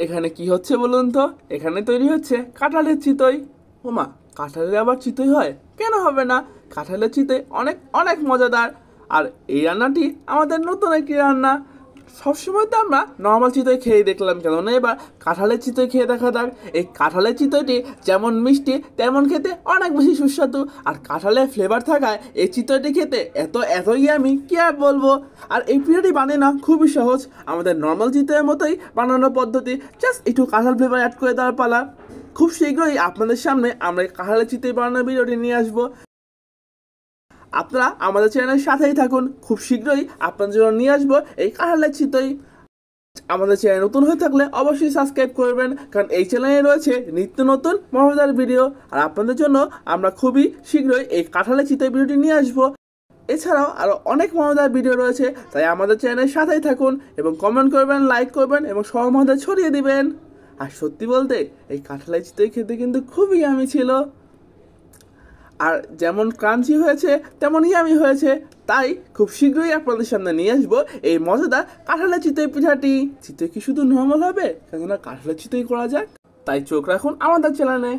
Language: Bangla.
এখানে কি হচ্ছে বলুন তো? এখানে তৈরি হচ্ছে কাঁঠালের চিতই। ওমা, কাঁঠালের আবার চিতই হয়? কেন হবে না? কাঁঠালের চিতই অনেক অনেক মজাদার। আর এই রান্নাটি আমাদের নতুন একটি রান্না। সবসময় তো আমরা নর্মাল চিতই খেয়ে দেখলাম, কেননা এবার কাঁঠালের চিতই খেয়ে দেখা যাক। এই কাঁঠালের চিতইটি যেমন মিষ্টি তেমন খেতে অনেক বেশি সুস্বাদু। আর কাঁঠালের ফ্লেভার থাকায় এই চিতইটি খেতে এত এত ইয়ামি কি আর বলবো। আর এই পিঠাটি বানিয়ে না খুবই সহজ, আমাদের নর্মাল চিতইয়ের মতোই বানানোর পদ্ধতি। জাস্ট একটু কাঁঠাল ফ্লেভার অ্যাড করে দেওয়ার পালা। খুব শীঘ্রই আপনাদের সামনে আমরা এই কাঁঠালের চিতই বানানোর ভিডিওটি নিয়ে আসবো। আপনারা আমাদের চ্যানেলের সাথেই থাকুন, খুব শীঘ্রই আপনাদের জন্য নিয়ে আসবো এই কাঁঠালের চিতই। আমাদের চ্যানেল নতুন হয়ে থাকলে অবশ্যই সাবস্ক্রাইব করবেন, কারণ এই চ্যানেলে রয়েছে নিত্য নতুন মজাদার ভিডিও। আর আপনাদের জন্য আমরা খুবই শীঘ্রই এই কাঁঠালের চিতই ভিডিওটি নিয়ে আসবো। এছাড়াও আরও অনেক মজাদার ভিডিও রয়েছে, তাই আমাদের চ্যানেলের সাথেই থাকুন এবং কমেন্ট করবেন, লাইক করবেন এবং সহমতে ছড়িয়ে দিবেন। আর সত্যি বলতে এই কাঁঠালের চিতই খেতে কিন্তু খুবই আমি ছিল। আর যেমন ক্রাঞ্চি হয়েছে তেমনই আমি হয়েছে। তাই খুব শীঘ্রই আপনাদের সামনে নিয়ে আসবো এই মজাদার কাঁঠালের চিতই পিঠাটি। চিতই কি শুধু নর্মাল হবে, কেননা কাঁঠালের চিতই করা যাক। তাই চোখ রাখুন আমাদের চ্যানেলে।